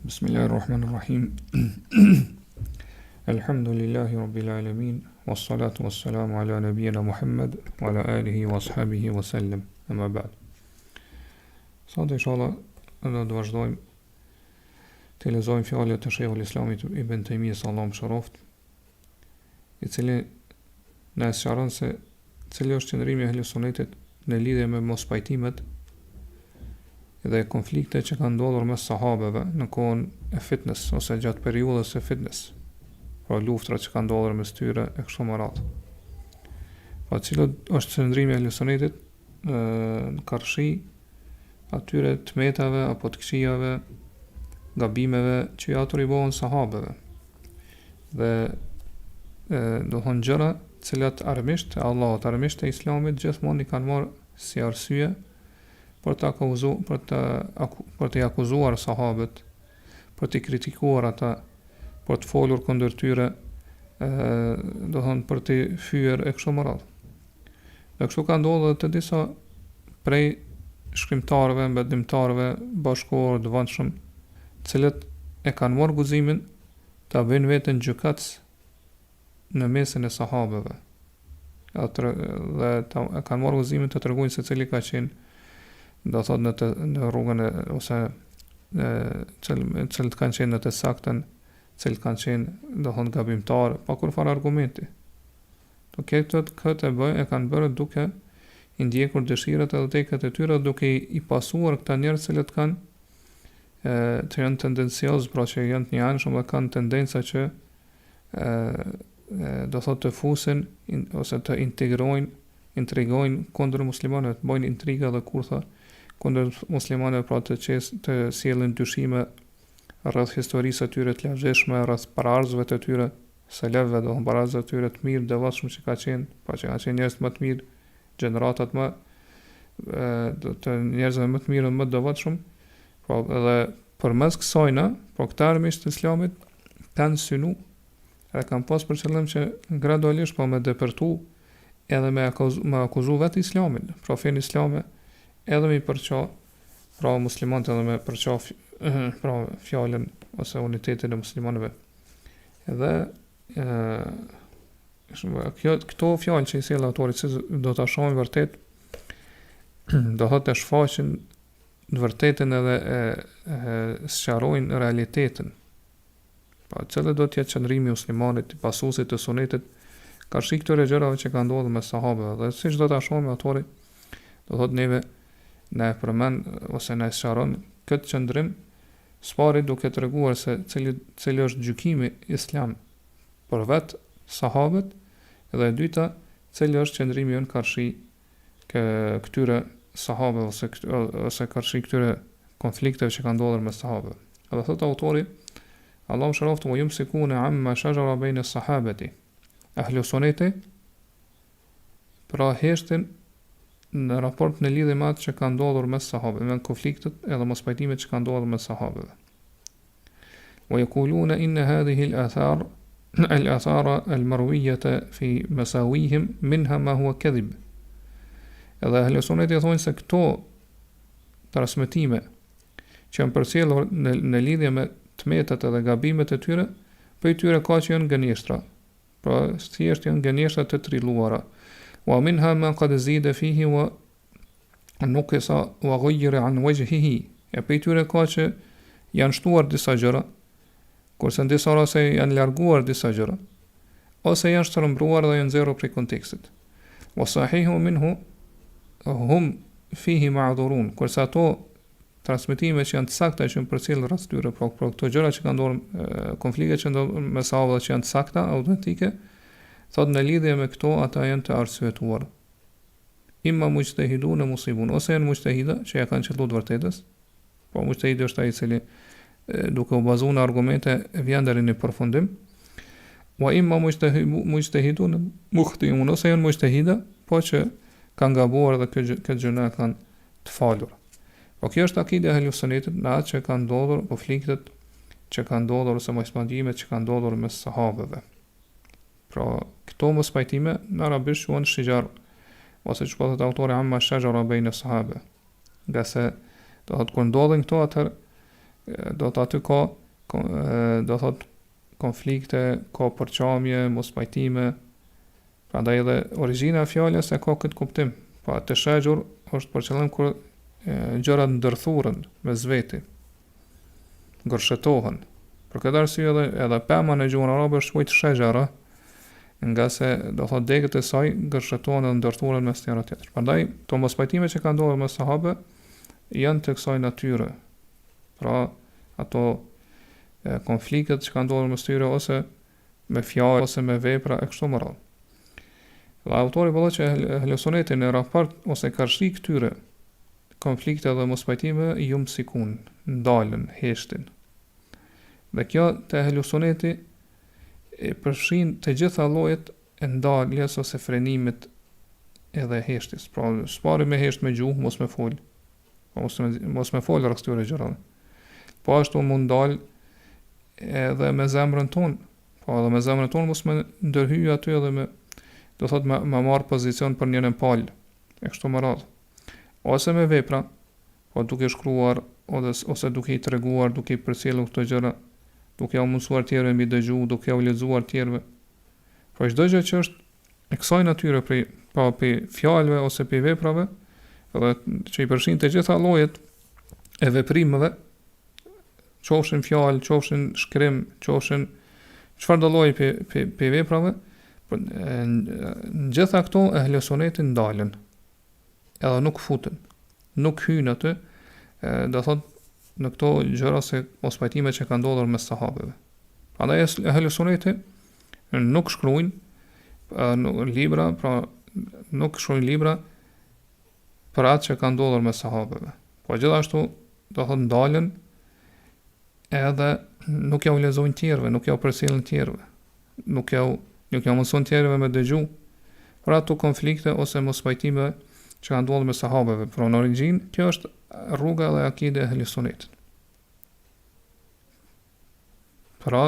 Bismillahirrahmanirrahim. Alhamdulillahi rabbil alamin, wassalatu wassalamu ala nabiyyina Muhammad wa ala alihi wa ashabihi wa sallam. Amma ba'd. Sot inshallah do të vazhdojmë të lexojmë fjalët e Sheikhul Islamit Ibn Taymiyes Allahu mëshiroft, i cili na sqaron se cili është qëndrimi i Ehlus-Sunetit në lidhje me mospajtimet dhe konflikte që kanë ndodhur mes sahabëve në kohën e fitnes ose gjatë periudhës së fitnes, pra luftrat që kanë ndodhur mes tyre e kështu me radhë. Pa cilët është qëndrimi i Ehlus-Sunetit në karshi atyre tmetave apo të këqijave, gabimeve që ja atribuohen sahabëve. Dhe do thonë gjëra të cilat armisht e Allahut, armisht e Islamit gjithmonë i kanë marrë si arsye për të akuzuar sahabët, për të kritikuar ata, për të folur kundër tyre, do thonë për të fyer e kështu me radhë. Dhe kështu ka ndodhur të disa prej shkrimtarëve, mbetëdimtarëve bashkëkohor të vëndshëm, të cilët e kanë marrë guximin ta bëjnë veten gjykatës në mesin e sahabëve. Dhe e kanë marrë guximin të tregojnë se cili ka qenë, do thot në rrugën ose cilët kanë qenë në të saktën, cilët kanë qenë, do thot, gabimtar, pa kur fare argumenti. Këtë e kanë bërë duke i ndjekur dëshirat edhe tekat e tyre, duke i pasuar këta njerëz cilët kanë të janë tendenciozë, pra që janë të njanshëm dhe kanë tendenca që do thot të fusin ose të intrigojnë kundër muslimanëve, të bëjnë intriga dhe kurtha kundër muslimanëve, pra të sjellin dyshime rreth historisë së tyre të lagjeshme, rreth paraardhësve të tyre, selefëve, do paraardhësve të tyre të mirë, devotshëm që ka qenë, pra që kanë qenë njerëz më të mirë, gjeneratat më të njerëzve më të mirë dhe më të devotshëm, pra edhe përmes kësajna, pra këta armiqtë të Islamit kanë synu e kanë pas për qëllim që gradualisht po me depërtu edhe me akuzu vetë Islamin, pra fen Islame, edhe me i përqa, pra muslimanët edhe me përqa pra fjallën ose unitetin e muslimanëve. Edhe këto fjallë që i sjell autori, që do të shohin vërtet, do të shfaqin në vërtetin edhe sqarojnë realitetin. Pa cili do të jetë qëndrimi i muslimanit, i pasuesit të sunetit, karshi këtyre gjërave që kanë ndodhur me sahabëve. Dhe siç do ta shohim autori, do thotë neve na e përmend ose na e sqaron këtë qëndrim, spari duke treguar se cili është gjykimi islam për vetë sahabët, dhe e dyta, cili është qëndrimi në karshi këtyre sahabëve ose karshi këtyre konflikteve që kanë ndodhur me sahabëve. Dhe thotë autori, Allahu mëshiroft, wa yumsikuna amma shajara bayna as-sahabati. Ehlus-Suneti pra heshtin në raport në lidhje me atë që ka ndodhur mes sahabëve, me konfliktet edhe mospajtimet që kanë ndodhur mes sahabëve. Wa yaquluna inna hadhihi al-athara al-marwiyata fi masawihim minha ma huwa kadhib. Edhe Ehlus-Suneti thonë se këto transmetime që janë përcjellur në lidhje me tmetat edhe gabimet e tyre, për i tyre ka që janë gënjeshtra, pra thjesht janë gënjeshtra të trilluara. Wa minha ma qad zida fihi wa nuqisa wa ghayyira an wajhihi. E për i tyre ka që janë shtuar disa gjëra, kurse në disa rase janë larguar disa gjëra, ose janë shtrembruar dhe janë nxjerrur prej kontekstit. Wa sahihu minhu hum fihi ma'dhurun. Kurse ato transmetime që janë të sakta që janë përcjellur rreth tyre, pra këto gjëra që kanë ndodhur, konflikte që ndodhin me sahabët që janë të sakta, autentike, thotë në lidhje me këto ata janë të arsyetuar. Imma mujtahidun musibun, ose janë mujtahida që ja kanë qelluar vërtetës, po mujtahidi është ai i cili duke u bazuar në argumente vjen deri në përfundim. Wa imma mujtahidun mukhtiun, ose janë mujtahida, po që kanë gabuar dhe këtë gjëna kanë të falur. Po kjo është akide e Ehlus-Sunetit në atë që kanë ndodhur konfliktet që kanë ndodhur ose mospajtimet që kanë ndodhur mes sahabëve. Pra këto mospajtime në arabisht quhen shijar, ose që po thotë autori amma shajara bayna sahabe. Nga se do thotë kur ndodhin këto atëherë do të aty ka do thot konflikte, ka përqamje, mos pajtime. Prandaj edhe origjina e fjalës e ka këtë kuptim. Pa të shegjur është për qëllim kur gjërat ndërthurën me zveti, ngërshetohen. Për këtë arsye edhe pema në gjuhën arabe është quajtur shegjara, nga se do thot degët e saj ngërshetohen dhe ndërthurën mes njëra tjetër. Prandaj to mospajtime që kanë ndodhur me sahabë janë të kësaj natyre. Pra ato konfliktet që kanë ndodhur mes tyre ose me fjalë ose me vepra e kështu me radhë. Dhe autori vëllai që Ehlus-Sunetit në raport ose karshi këtyre konflikte dhe mospajtime ju mësikun, ndalën, heshtin. Dhe kjo të Ehlus-Suneti e përfshin të gjitha llojet e ndaljes ose frenimit edhe heshtis. Pra, s'pari me hesht me gjuhë, mos me fol. Mos me fol rreth këtyre gjërave. Po ashtu mund ndal edhe me zemrën tonë. Po edhe me zemrën tonë mos me ndërhyj aty edhe me do thot me marr pozicion për njërin palë, e kështu me radhë. Ose me vepra, po duke shkruar ose duke i treguar, duke i përcjellur këto gjëra, duke u mësuar tjerëve mbi dëgju, duke u lexuar tjerëve. Po çdo gjë që është e kësaj natyre për fjalëve ose për veprave, edhe që i përfshin të gjitha llojet e veprimeve, qofshin fjalë, qofshin shkrim, qofshin çfarë do lloji për veprave, në gjitha këto Ehlus-Suneti ndalen, edhe nuk futen, nuk hyjnë aty, do thot në këto gjëra se mospajtime që kanë ndodhur mes sahabëve. Prandaj Ehlus-Suneti nuk shkruajnë libra, pra nuk shkruajnë libra për atë që kanë ndodhur mes sahabëve. Po gjithashtu do thot ndalen edhe nuk ja u lexojnë tjerëve, nuk ja u përcjellin tjerëve, nuk ja mëson tjerëve me dëgju për ato konflikte ose mospajtime që kanë ndodhur me sahabëve. Pra në origjinë kjo është rruga dhe akide e Ehlus-Sunetit. Pra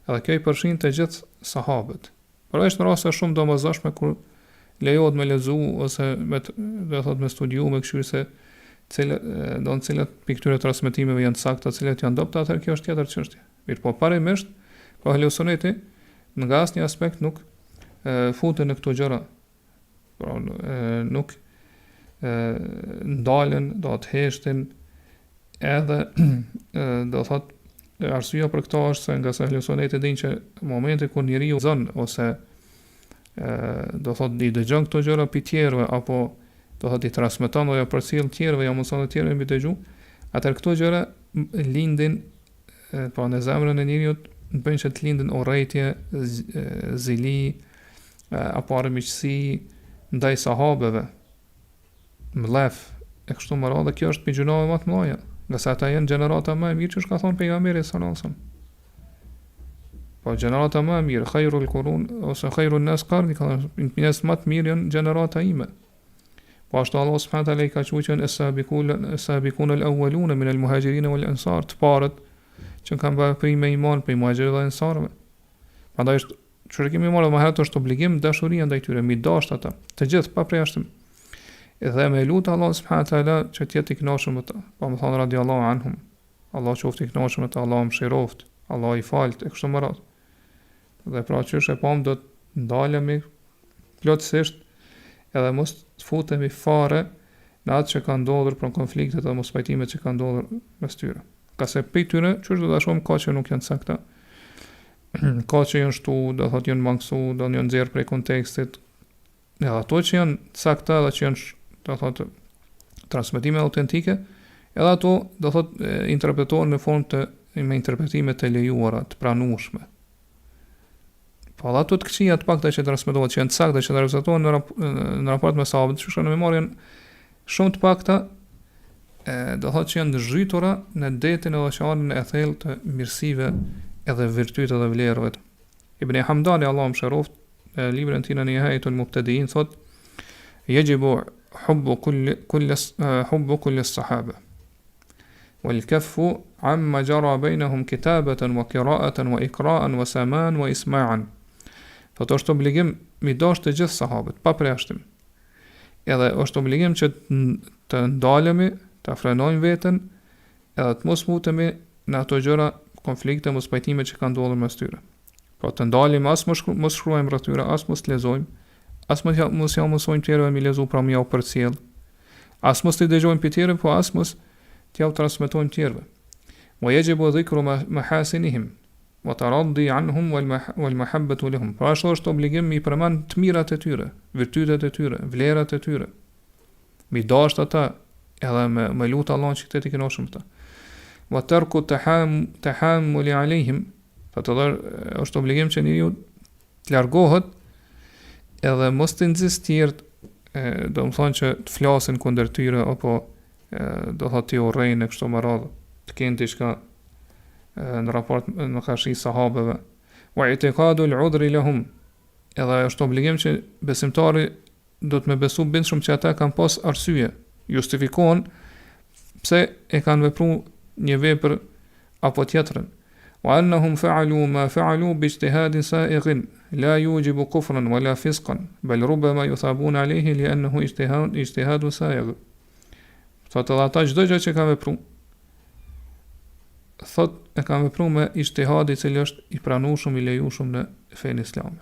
edhe kjo i përfshin të gjithë sahabët. Por është në raste shumë domosdoshme kur lejohet me lexu ose me studiu me kështu se cilat pikë këtyre transmetimeve janë sakta, cilat janë dobta, atëherë kjo është tjetër çështje. Mirë, po parimisht, po Ehlus-Suneti nga asnjë aspekt nuk futen në këto gjëra. Pra nuk ndalen, do të heshtin, edhe do thot arsyeja për këto është se nga Ehlus-Suneti dinë që në momentin kur njeriu zon ose do thot i dëgjon këto gjëra pi tjerëve apo do thot i transmeton apo përcjell tjerëve, ja mëson të tjerëve mbi dëgju, atëherë këto gjëra lindin pra në zemrën e njeriu bëjnë që të lindin urrëtie, zili, apo armiqësi ndaj sahabëve, mlef, e kështu me radhë. Kjo është për gjunave më të mëdha, nga sa ata janë gjenerata më e mirë që ka thonë pejgamberi sallallahu alajhi wasallam. Po gjenerata më e mirë, khairul qurun ose khairun nas qarni, ka thënë njerëz më të mirë janë gjenerata ime. Po ashtu Allah subhanahu wa taala ka thënë as-sabiqun al-awwalun min al-muhajirin wal-ansar, të parët që kanë bërë me iman për muhaxhirët dhe ansarëve. Prandaj është çfarë kemi marrë më herët është obligim dashuria ndaj tyre, mi dasht ata, të gjithë pa përjashtim. Edhe me lut Allah subhanahu wa taala që të jetë i kënaqur me ta. Po më thon radiallahu anhum. Allah qoftë i kënaqur me ta, Allah mëshiroft, Allah i falt e kështu me radhë. Dhe pra çështë e pam do të ndalemi plotësisht edhe mos të futemi fare në atë që ka ndodhur për konfliktet dhe mospajtimet që kanë ndodhur mes tyre. Ka se për tyre, çështë do ta shohim ka që nuk janë sakta, ka që janë shtu, do thot janë mangësu, do janë nxjerr prej kontekstit. Edhe ato që janë sakta dhe që janë do thot transmetime autentike, edhe ato do thot interpretohen në formë me interpretime të lejuara, të pranueshme. Po ato të këqija të pakta që transmetohen, që janë sakta, që transmetohen në raport me sahabët, çështë në memorien shumë të pakta, do thot që janë zhytura në detin edhe shanën e thellë të mirësive edhe virtyte dhe vlerave. Ibn Hamdani Allahu mëshiroft në librin e tij Nihayatul Mubtadiin thot yajibu hubbu kulli as-sahaba wal kaffu amma jara bainahum kitabatan wa qira'atan wa iqra'an wa saman wa isma'an. Thot është obligim mi dash të gjithë sahabët pa përjashtim. Edhe është obligim që të ndalemi, të frenojmë veten, edhe të mos mutemi në ato gjëra, konflikte, mos pajtime që kanë ndodhur mes tyre. Pra të ndalim, as mos shkruajmë rreth tyre, as mos lexojmë, as mos ja mësojmë tjerëve mi lezu pra mi ja u përcjell, as mos t'i dëgjojmë për tjerëve, po as mos t'ja u transmetojmë tjerëve. Wa yajibu dhikru mahasinihim wa taraddi anhum wal mahabbatu lahum. Pra është obligim mi përmend të mirat e tyre, virtytet e tyre, vlerat e tyre. Mi dasht ata, edhe me lut Allahun që këtë t'i kënaqshëm ata. Wa tarku tahammuli alehim. Pra të është obligim që njeriu të largohet edhe mos të nxjisë tjerët, do të thonë që të flasin kundër tyre apo do thotë ti urrejnë kështu më radhë, të kenë diçka në raport në karshi sahabëve. Wa i'tiqadu al-'udhri lahum. Edhe është obligim që besimtari do të më besu bindshëm që ata kanë pas arsye, justifikohen pse e kanë vepruar një vepër apo tjetrën. Wa annahum fa'alu ma fa'alu bi ijtihadin sa'ighin la yujibu kufran wala fisqan bal rubbama yuthabuna alayhi li'annahu ijtihadu sa'igh. Thotë ata çdo gjë që kanë vepruar, thotë e kanë vepruar me ijtihad i cili është i pranueshëm, i lejueshëm në fenë islame.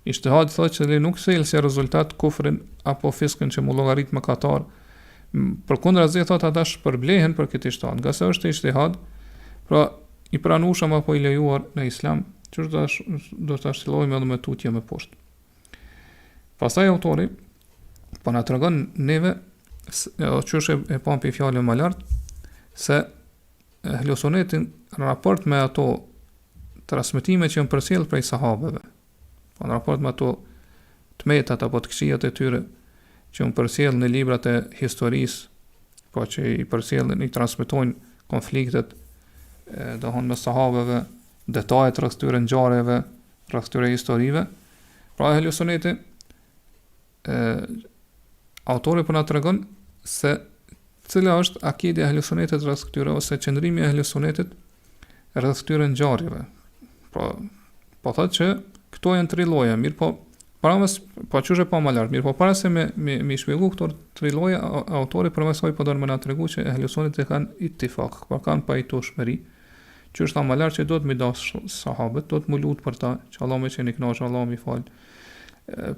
Ijtihad thotë që nuk sjell si rezultat kufrin apo fiskën që mu llogarit mëkatar. Përkundrazi thotë ata shpërblehen për këtë ijtihad, nga sa është ijtihad, pra i pranueshëm apo i lejuar në islam, që do të ashtillojmë edhe me tutje me poshtë. Pastaj autori po na tregon neve, që është e pampi fjalën më lart, se Ehlus-Sunetin në raport me ato transmetime që janë përcjell prej sahabëve, po në raport me ato tmetat apo të këqijat e tyre që janë përcjell në librat e historisë, po që i përcjellin, i transmetojnë konfliktet dohon me sahabëve, detajet rreth këtyre ngjarjeve, rreth këtyre historive. Pra Ehlus-Suneti autori po na tregon se cila është akide e Ehlus-Sunetit rreth këtyre, ose qëndrimi i Ehlus-Sunetit rreth këtyre ngjarjeve. Po thotë që këto janë tri lloje, mirë po çuçi pa më lart, mirë po para se me shpjegoj këto tri lloje, autori përmesoj po don më na tregu që Ehlus-Suneti kanë ittifak, pra kanë pajtueshmëri, që është më lart që do të më dash sahabët, do të më lut për ta, që Allah më qenë i kënaqur, Allah më fal.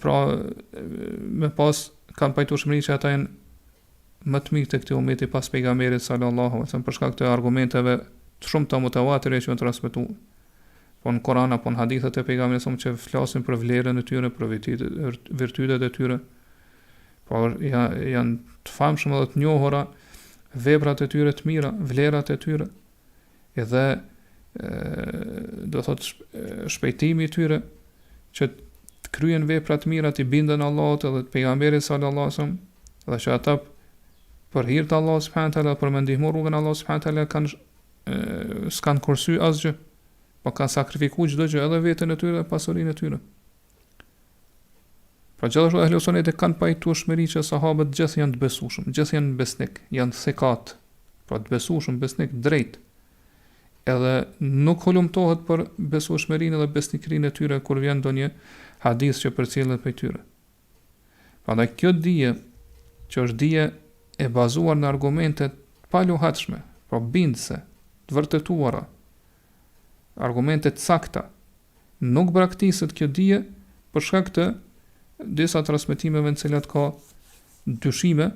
Pra me pas kanë pajtueshmëri që ata janë më të mirë të këtij ummeti pas pejgamberit sallallahu alaihi wasallam, për shkak të argumenteve të shumta mutawatire që janë transmetuar po në Koran apo në hadithet e pejgamberit që flasin për vlerën e tyre, për virtytet e tyre. Por janë të famshëm dhe të njohura veprat e tyre të mira, vlerat e tyre, edhe do thotë shpejtimi i tyre që të kryen vepra të mira, të bindën Allahut edhe të pejgamberit sallallahu alaihi wasallam, dhe që ata për hir të Allahut subhanahu wa taala, për me ndihmu rrugën e Allahut subhanahu wa taala, kanë s'kan kursy asgjë, po kanë sakrifikuar çdo gjë, edhe veten e tyre dhe pasurinë e tyre. Pra gjithashtu Ehlus-Sunetit kanë pajtueshmëri që sahabët gjithë janë të besueshëm, gjithë janë besnik, janë thekat, pra të besueshëm, besnik drejt. Edhe nuk hulumtohet për besueshmërinë dhe besnikrinë e tyre kur vjen ndonjë hadith që përcjellet prej tyre. Prandaj kjo dije, që është dije e bazuar në argumente të paluhatshme, pra bindse, të vërtetuara, argumente të sakta, nuk braktiset kjo dije për shkak të disa transmetimeve në cilat ka dyshime,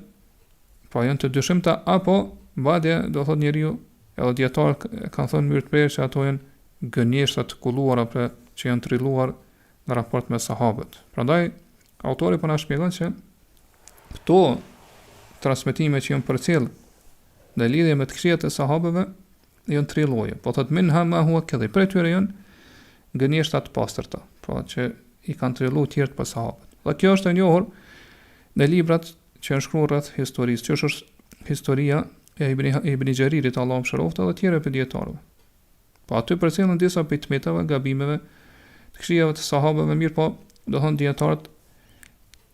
pra janë të dyshimta, apo madje do thot njeriu, edhe dietar kanë thënë mirë të prerë që ato janë gënjeshtra të kulluara për që janë trilluar në raport me sahabët. Prandaj autori po na shpjegon se këto transmetime që janë përcjell në lidhje me të këqijat e sahabëve janë tri lloje. Po thot minha ma huwa kadhib, për tyre janë gënjeshtra të pastërta, pra që i kanë trilluar tjerë për sahabët. Dhe kjo është e njohur në librat që janë shkruar rreth historisë, që është historia e Ibn Jaririt, Allahu mëshiroftë, dhe tjerë për dietarëve. Po aty përcjellen disa prej tmetave, gabimeve, të këqijave të sahabëve, mirë po, do thonë dietarët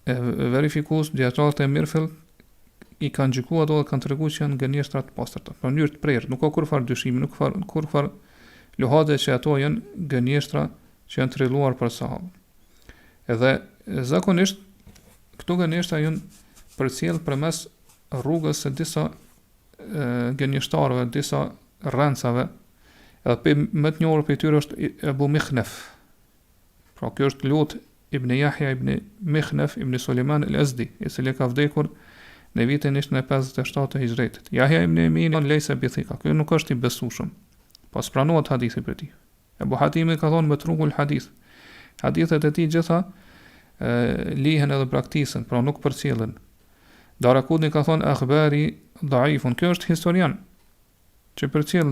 e verifikues, dietarët e mirëfill i kanë gjykuar ato dhe kanë treguar që janë gënjeshtra të pastërta, në mënyrë të prerë, nuk ka kurfar dyshimi, nuk ka kurfar lohade që ato janë gënjeshtra që janë trilluar për sahabët. Edhe zakonisht këto gënjeshtra janë përcjell përmes rrugës së disa gënjeshtarëve, disa rrencave, edhe më të njohur prej tyre është Abu Mikhnaf. Pra kjo është Lut ibn Yahya ibn Mikhnaf ibn Sulejman al-Azdi, i cili ka vdekur në vitin 157 të Hijretit. Yahya ibn Emin lejse bithika, kjo nuk është i besueshëm, pas pranohet hadithi për ti. Ebu Hatimi ka thonë me trungul hadith. Hadithet e tij gjitha lihen edhe praktisen, pra nuk përcjellen. Darakutni ka thonë akhbari dhaifun, kjo është historian që përcjell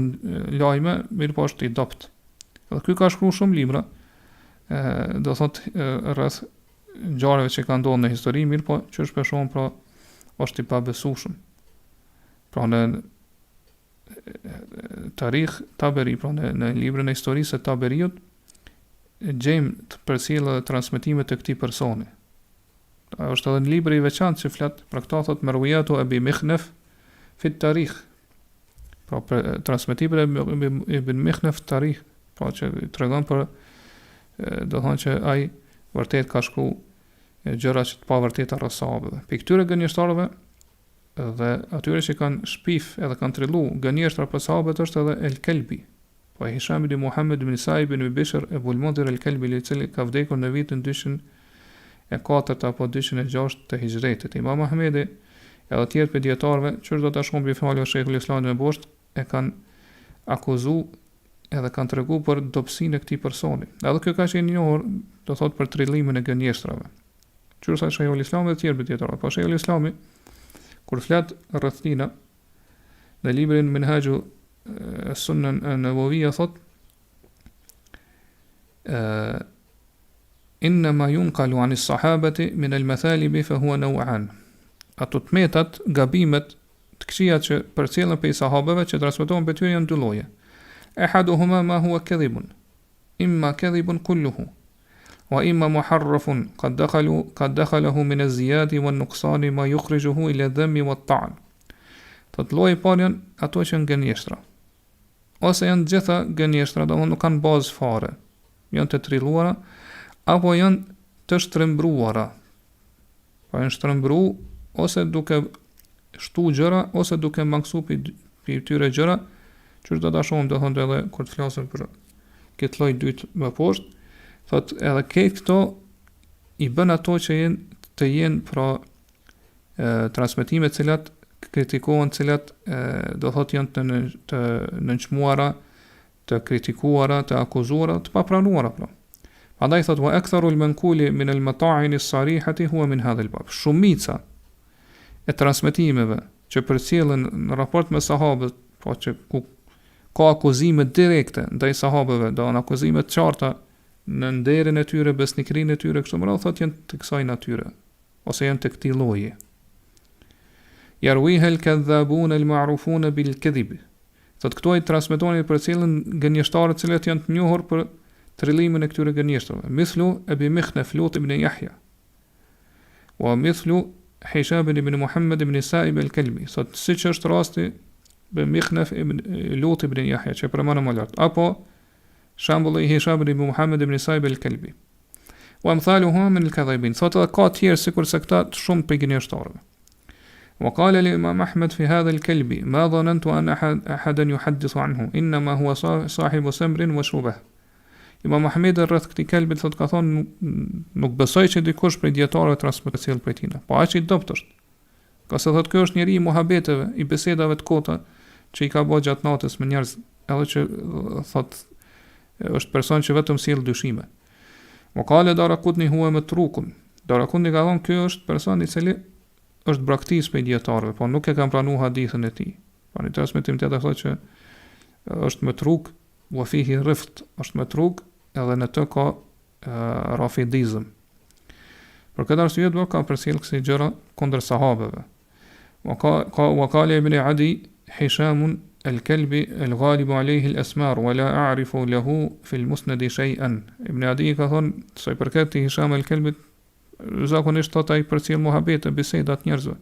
lajme, mirë po është i dopt. Dhe ky ka shkruar shumë libra, do thot rreth ngjarjeve që kanë ndodhur në histori, mirë po që shpeshon pra është i pabesueshëm. Pra në Tarikh Taberi, pra në librin e historisë së Taberiut, gjejmë të përcjellë dhe transmetimet të këtij personi. Është edhe në libri i veçantë që flet për këtë, thot Marwiyatu Abi Mikhnaf fi Tarikh. Pra për transmetimet e Ibn Mikhnaf Tarikh, pra që tregon për do thonë që ai vërtet ka shkruar gjëra që të pavërteta rreth sahabëve. Për këtyre gënjeshtarëve dhe atyre që kanë shpif edhe kanë trillu gënjeshtra për sahabët është edhe El Kelbi. Po Hisham ibn Muhammad ibn Sa'ib ibn Bishr Abu al-Mundhir El Kelbi, i cili ka vdekur në vitin 204 apo 206 të Hijretit. Imam Ahmedi edhe tjerë për dietarëve që do ta shohim bi fjalë Sheikhul Islam ibn Bosht e kanë akuzuar edhe kanë treguar për dobësinë e këtij personi. Edhe kjo ka qenë njohur, do thot për trillimin e gënjeshtrave. Qërsa Sheikhul Islam dhe tjerë për dietarëve. Po Sheikhul Islami kur flet rreth tina në librin Minhaju Sunan an-Nawawiyya thot inna ma yunqalu an as-sahabati min al-mathalibi fa huwa naw'an. Ato tmetat, gabimet të këqija që përcjellen prej sahabeve që transmetohen për tyre janë dy lloje. Ahaduhuma ma huwa kadhibun, imma kadhibun kulluhu, wa imma muharrafun qad dakhalahu min az-ziyadi wan-nuqsani ma yukhrijuhu ila dhammi wat-ta'n. Tot lloji i parë janë ato që janë gënjeshtra. Ose janë gjitha gënjeshtra, domethënë nuk kanë bazë fare. Janë të trilluara apo janë të shtrembruara. Po janë shtrembruar ose duke shtu gjëra ose duke mangësu për tyre gjëra, që do ta shohim do thonë edhe kur të flasim për këtë lloj dytë më poshtë, thotë edhe këto i bën ato që jenë pra transmetime të cilat kritikohen, të cilat do thotë janë të nënçmuara, të kritikuara, të akuzuara, të papranuara pra. Prandaj thotë wa aktharu al-manquli min al-mata'in as-sarihati huwa min hadha al-bab. Shumica e transmetimeve që përcjellen në raport me sahabët, po që ku ka akuzime direkte ndaj sahabëve, do në akuzime të qarta në nderin e tyre, besnikrinë e tyre, kështu më radhë thotë janë të kësaj natyre, ose janë të këtij lloji. Yarwiha al-kadhabun al-ma'rufun bil-kadhib. Thotë këto i transmetojnë përcjellen gënjeshtarët të cilët janë të njohur për trillimin e këtyre gënjeshtrave. Mithlu Abi Mikhnaf Lut ibn Yahya. Wa mithlu Hisham ibn Muhammad ibn Sa'ib al-Kalbi. Thotë siç është rasti be Mikhnaf ibn Lut ibn Yahya që përmendëm më lart, apo shembulli i Hisham ibn Muhammad ibn Sa'ib al-Kalbi. Wa amthaluhum min al-kadhibin. Thotë ka të tjerë sikurse këta të shumë për gënjeshtarëve. Wa qala al-Imam Ahmad fi hadha al-Kalbi ma dhanantu an ahadan yuhaddithu anhu inma huwa sahibu samrin wa shubah. Imam Ahmed rreth këtij Kalbit thotë ka thonë nuk besoj që dikush prej dietarëve transmeton prej tij. Po aq i dobët është. Ka se thotë ky është njeriu i muhabeteve, i bisedave të kota që i ka bërë gjatë natës me njerëz, edhe që thotë është person që vetëm sjell dyshime. Wa qala Darakutni huwa matrukun. Darakutni ka thonë ky është person i cili është braktis prej dietarëve, po nuk e kanë pranuar hadithën e tij. Po në transmetim tjetër thotë që është matruk, wa fihi rift, është matruk, edhe në të ka rafidizëm. Për këtë arsye do ka përcjell kësi gjëra kundër sahabeve. Wa qala ibn Adi Hisham al-Kalbi al-ghalib alayhi al-asmar wa la a'rifu lahu fi al-musnad shay'an. Ibn Adi ka thonë se për këtë Hisham al-Kalbi zakonisht thotë ai përcjell muhabet e bisedat njerëzve.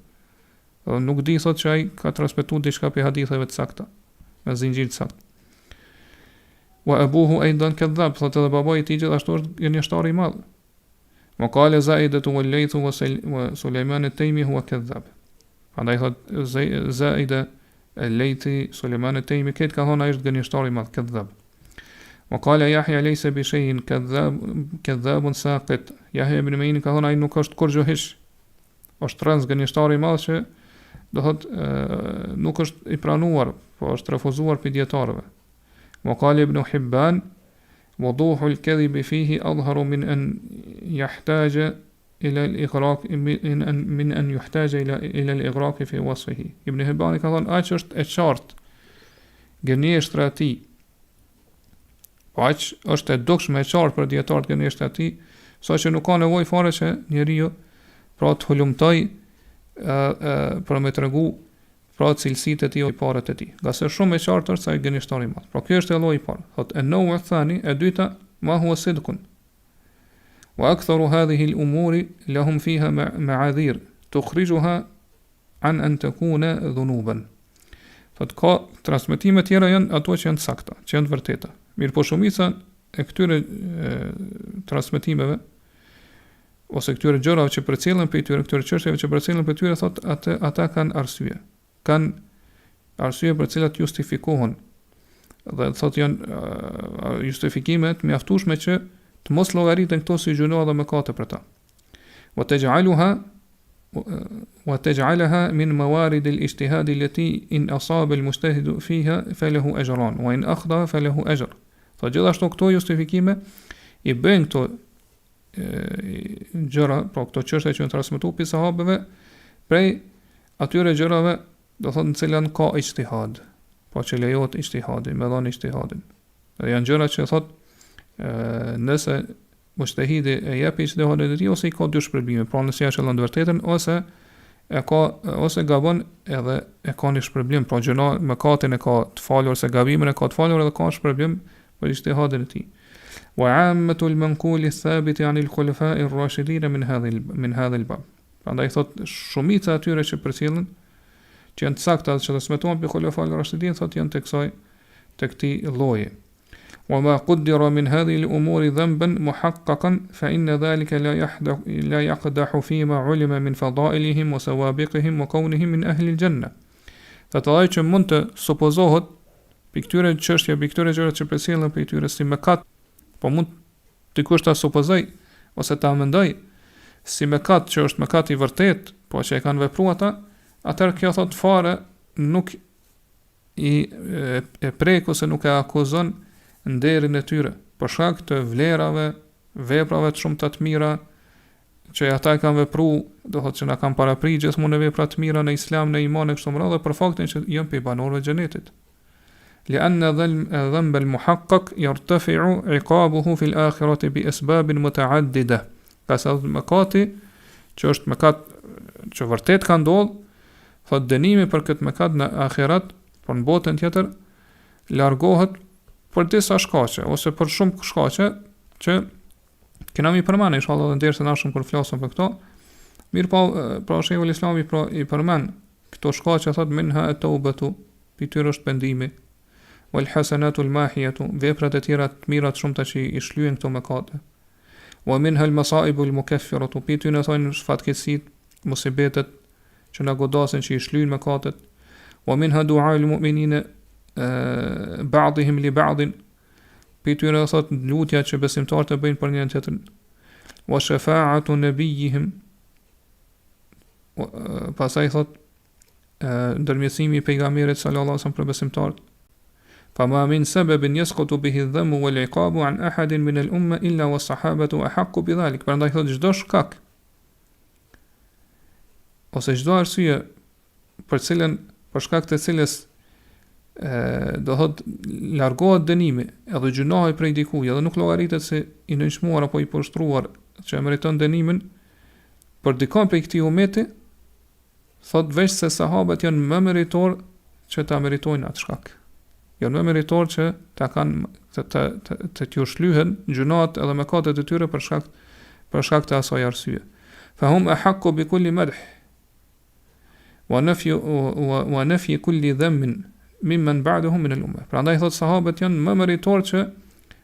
Nuk di thotë që ai ka transmetuar diçka për haditheve të sakta, me zinxhir të saktë. Wa abuhu aidan kadhab, thotë edhe babai i tij gjithashtu është gënjeshtar i madh. Wa qala Zaidatu wal Layth wa Sulejman at-Taymi huwa kadhab. Prandaj thotë Zaida Lejti, Suleiman e Tejmi, këtë ka thonë ai është gënjeshtari i madh, kadhab. Wa qala Yahya laysa bi shay'in kadhabun saqit. Yahya ibn Ma'in ka thonë ai nuk është kurrë hiç. Është rënz gënjeshtari i madh që do thotë nuk është i pranuar, po është refuzuar për dietarëve. Wa qala ibn Hibban وضوح الكذب فيه أظهر من أن يحتاج إلى الإغراق من أن يحتاج إلى الإغراق في وصفه. Ibn Hibban ka thonë aq është e qartë gënjeshtra e tij. Aq është e dukshme e qartë për dietarët gënjeshtra e tij, saqë nuk ka nevojë fare që njeriu pra të hulumtoj për me tregu pra cilësitë e tij o parat e tij. Nga se shumë e qartë është sa i gënjeshtari i madh. Pra kjo është lloji i parë. Thotë an-naw' ath-thani, e dyta, ma huwa sidqun. Wa aktharu hadhihi al-umuri lahum fiha ma'adhir tukhrijuha an takuna dhunuban. Thotë ka transmetime tjera janë ato që janë sakta, që janë të vërteta. Mirë po shumica e këtyre transmetimeve ose këtyre gjërave që përcjellen për këtyre çështjeve që përcjellen për tyre, thotë ata kanë arsye. Kanë arsye për cilat justifikohen dhe thotë janë justifikime të mjaftueshme që të mos llogariten këto si gjuna dhe mëkate për ta. Wa taj'alaha min mawarid al-ijtihad allati in asaba al-mujtahid fiha falahu ajran wa in akhda falahu ajr. Thotë gjithashtu këto justifikime i bëjnë këto gjëra, pra këto çështje që janë transmetuar për sahabëve prej atyre gjërave do thotë në cilën ka ijtihad, po që lejohet ijtihadi, me dhënë ijtihadin. Dhe janë gjëra që thotë nëse mujtahidi e jep ijtihadin e tij ose i ka dy shpërbime, pra nëse ja shëllon të vërtetën ose gabon edhe e ka një shpërblim, pra gjëna mëkatin e ka të falur ose gabimin e ka të falur edhe ka shpërblim për ijtihadin e tij. Wa 'ammatu al-manqul ath-thabit 'an al-khulafa'i ar-rashidin min hadha al-bab. Prandaj thotë shumica atyre që përcjellen që janë të sakta që transmetohen për khulafa'ul rashidin, thotë janë të këtij lloji. Wa ma qaddara min hadhihi al-umuri dhanban muhaqqaqan fa inna dhalika la yaqdahu fi ma 'ulima min fada'ilihim wa sawabiqihim wa kawnihim min ahli al-janna. Thotë ai që mund të supozohet për këtyre çështje, për këtyre gjëra që përcjellen për këtyre si mëkat, po mund dikush ta supozoj ose ta mendoj si mëkat që është mëkat i vërtet, po që e kanë vepruar ata, atëherë kjo thot fare nuk e prek ose nuk e akuzon nderin e tyre, për shkak të vlerave, veprave të shumta të mira që ata e kanë vepruar, do thotë që na kanë paraprit gjithmonë vepra të mira në Islam, në iman e kështu me radhë, për faktin që janë pe banorëve të xhenetit. لأن الذنب المحقق يرتفع عقابه في الآخرة بأسباب متعددة. Pastaj mëkati që është mëkat që vërtet ka ndodhur, thotë dënimi për këtë mëkat në ahiret, por në botën tjetër largohet për disa shkaqe ose për shumë shkaqe që kena mi përmend inshallah edhe derisa na shumë kur flasim për këto. Mirë po, pra shejul Islami i përmend këto shkaqe, thotë minha at-taubatu, pyetër është pendimi, wal hasanatu al-mahiyatu, veprat e tjera të mira të shumta që i shlyen këto mëkate. Wa minha al-masaibu al-mukaffiratu, pyetën e thonë fatkeqësit, musibetet që na godasin që i shlyen mëkatet. Wa minha du'a al-mu'minina ba'dihim li ba'din, pyetën e thotë lutja që besimtarët e bëjnë për njërin tjetrin. Wa shafa'atu nabiyihim, pastaj thotë ndërmjetësimi i pejgamberit sallallahu alaihi wasallam për besimtarët. فما من سبب يسقط به الذم والعقاب عن أحد من الأمة إلا والصحابة أحق بذلك. Prandaj thotë çdo shkak ose çdo arsye për shkak të cilës do thotë largohet dënimi edhe gjunohi prej dikujt edhe nuk llogaritet se i nënçmuar apo i poshtruar që meriton dënimin për dikon prej këtij ummeti, thotë veç se sahabët janë më meritor që ta meritojnë atë shkak. Janë më meritor që ta kanë të t'ju shlyhen gjunat edhe mëkatet e tyre për shkak të asaj arsye. Fa hum ahaqqu bi kulli madh wa nafyi kulli dhanb mimman ba'dahum min al-umma. Prandaj thot sahabët janë më meritor që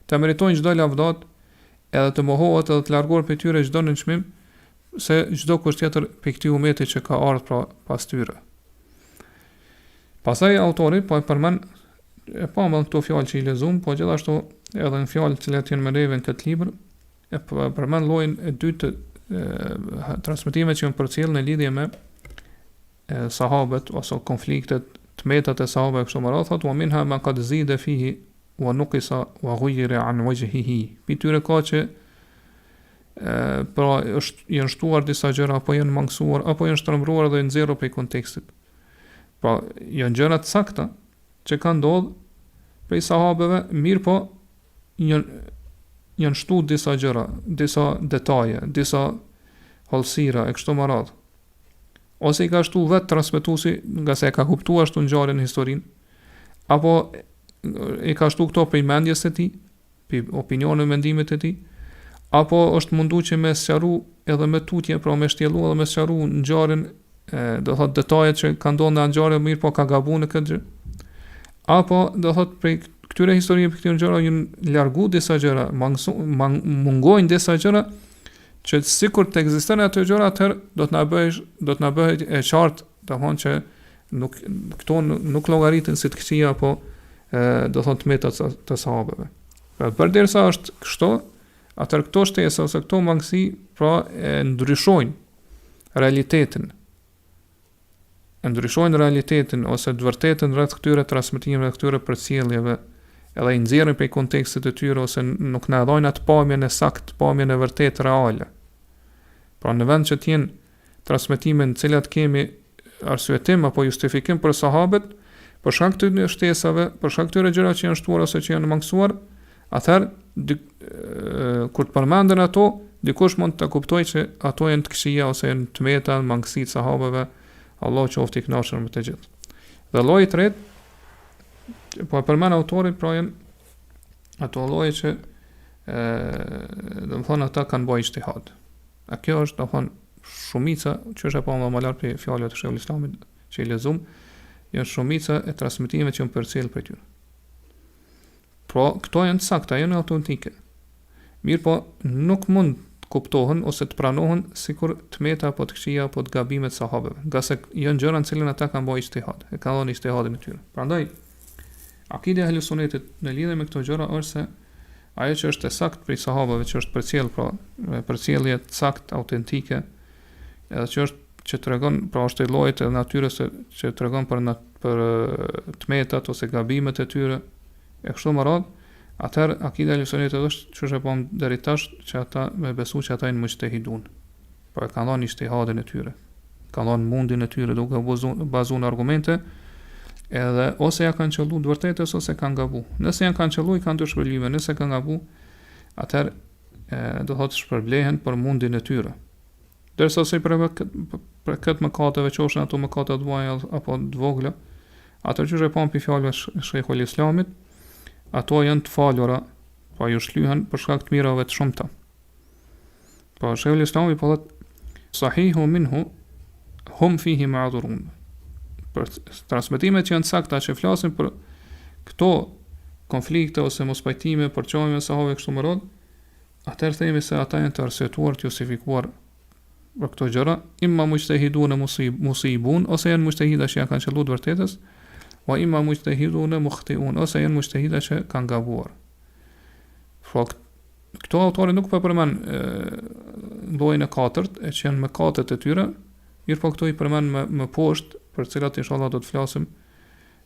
ta meritojnë çdo lavdat edhe të mohohet edhe të largohet prej tyre çdo nënçmim se çdo kusht tjetër prej këtij ummeti që ka ardhur pas tyre. Pastaj autori po e përmend e pa më këto fjalë që i lexuam, po gjithashtu edhe në fjalë që janë më neve në këtë libër, e përmend llojin e dytë të transmetimeve që janë përcjell në lidhje me sahabët ose konfliktet, tmetat e sahabëve kështu më radh, thotë wa minha ma qad zida fihi wa nuqisa wa ghuyira an wajhihi. Pityre ka që pra janë shtuar disa gjëra apo janë mangësuar apo janë shtrembruar dhe nxjerrur prej kontekstit. Pra janë gjëra të sakta që kanë ndodhur prej sahabëve, mirë po janë shtu disa gjëra, disa detaje, disa hollësira e kështu me radhë. Ose i ka shtu vetë transmetuesi nga se e ka kuptuar ashtu ngjarjen në historinë, apo i ka shtu këto prej mendjes së tij, prej opinionit, mendimit të tij, apo është mundu që me sqaru edhe me tutje, pra me shtjellu edhe me sqaru ngjarjen, do thot detajet që kanë ndodhur në ngjarje, mirë po ka gabuar në këtë gjë. Apo do thot prej këtyre historive, për këtyre gjëra janë largu disa gjëra, mungojnë disa gjëra që sikur të ekzistojnë ato gjëra, atëherë do të na bëhet e qartë, domthonjë që këto nuk llogariten si të këqija, apo do thonë metat të sahabëve. Pra përderisa është kështu, atëherë këto shtesa ose këto mangësi pra e ndryshojnë realitetin. Ose të vërtetën rreth këtyre transmetimeve, këtyre përcjelljeve, edhe i nxjerrin prej kontekstit të tyre, ose nuk na dhajnë atë pamjen e saktë, pamjen e vërtetë reale. Pra në vend që të jenë transmetime në cilat kemi arsyetim apo justifikim për sahabët, për shkak të këtyre shtesave, për shkak të këtyre gjërave që janë shtuar ose që janë mangësuar, atëherë kur të përmenden ato, dikush mund të kuptojë që ato janë të këqija ose janë të meta, mangësitë e sahabëve. Allah qoftë i kënaqur me të gjithë. Dhe lloji i tretë, po e përmend autori, pra janë ato lloje që domethënë ata kanë bëjë ijtihad. A kjo është domethënë shumica, që është apo më lart për fjalët e Shehut Islamit që i lexuam, janë shumica e transmetimeve që janë përcjell prej tyre. Pra këto janë të sakta, janë autentike. Mirë po nuk mund kuptohen ose të pranohen sikur të meta apo të këqija apo të gabimet sahabëve, nga se janë gjëra në cilën ata kanë bërë ijtihad, e kanë dhënë ijtihadin e tyre. Prandaj akide e Ehlus-Sunetit në lidhje me këto gjëra është se ajo që është e saktë prej sahabëve, që është përcjell, pra përcjellje të saktë, autentike, edhe që është që tregon, pra është lloji i natyrës që tregon për të metat ose gabimet e tyre, e kështu me radhë. Atëherë akide e Ehlus-Sunetit është që është pam deri tash që ata me besu që ata janë mujtehidun. Po e kanë dhënë ijtihadin e tyre. Kanë dhënë mundin e tyre duke bazuar në argumente, edhe ose ja kanë qelluar të vërtetës ose kanë gabu. Nëse janë kanë qelluar, kanë dy shpërblime, nëse kanë gabu, atëherë do thotë shpërblehen për mundin e tyre. Derisa se për këtë mëkateve, qofshin ato mëkate të mëdha apo të vogla, ato që është pam pi fjalëve Shehut Islamit, ato janë të falura, pa ju shlyhen për shkak të mirave të shumta. Pa Shehul Islami po thotë sahihu minhu hum fihi ma'dhurun. Për transmetimet që janë sakta që flasin për këto konflikte ose mospajtime, për çojme sahabëve kështu më radh, atëherë themi se ata janë të arsyetuar, të justifikuar për këto gjëra, imma mujtehidun musibun, ose janë mujtehida që ja kanë qelluar të vërtetës, wa imma mujtehidun mukhtiun, ose janë mujtehida që kanë gabuar. Këto autori nuk po përmend llojin e katërt, që janë mëkatet e tyre, mirë po këto i përmend më poshtë, për cilat inshallah do të flasim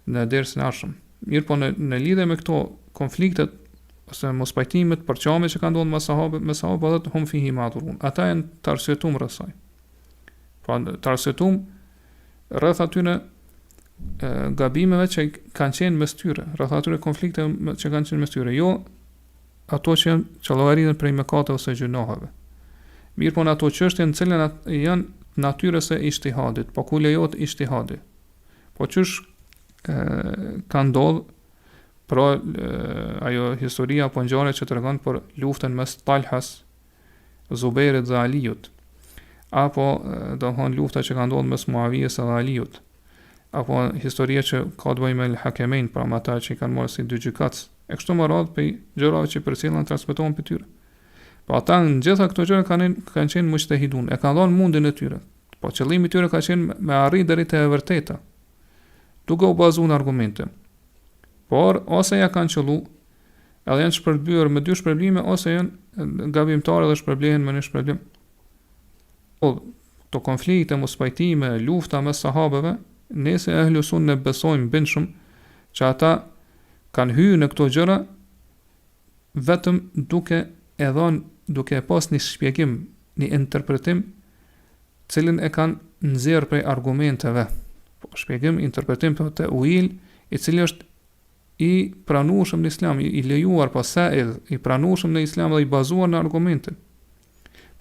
në dersin e ardhshëm. Mirë po në lidhje me këto konfliktet ose mospajtimet, përçame që kanë ndodhur me sahabët, hum fihi ma'dhurun. Ata janë të arsyetuar rreth saj. Pra të arsyetuar rreth atyre gabimeve që kanë qenë mes tyre, rreth atyre konflikteve që kanë qenë mes tyre, jo ato që llogaritën prej mëkate ose gjunaheve. Mirë po në ato çështje në cilën janë natyrës e ijtihadit, po ku lejohet ijtihadi. Po çysh ka ndodhur pra ajo historia apo ngjarja që tregon për luftën mes Talhas, Zubairit dhe Aliut, apo domthon lufta që ka ndodhur mes Muawijes dhe Aliut, apo historia që ka të bëjë me Hakemin, pra me ata që kanë marrë si dy gjykatës, e kështu me radhë për gjërave që përcjellen transmetohen për tyre. Po ata në gjitha këto gjëra kanë qenë mujtehidun, e kanë dhënë mundin e tyre. Po qëllimi i tyre ka qenë me arrit deri te e vërteta. duke u bazuar në argumente. Por ose ja kanë qellu, edhe janë shpërbyer me dy shpërblime, ose janë gabimtarë dhe shpërblehen me një shpërblim. To konflikte, mospajtime, lufta mes sahabëve, nëse Ehlus-Sunetit besojmë bindshëm që ata kanë hyrë në këto gjëra vetëm duke e pas një shpjegim, një interpretim, cilin e kanë nxjerrë prej argumenteve. Po shpjegim, interpretim të uil, i cili është i pranueshëm në Islam, i lejuar pa sa'il, i pranueshëm në Islam dhe i bazuar në argumente.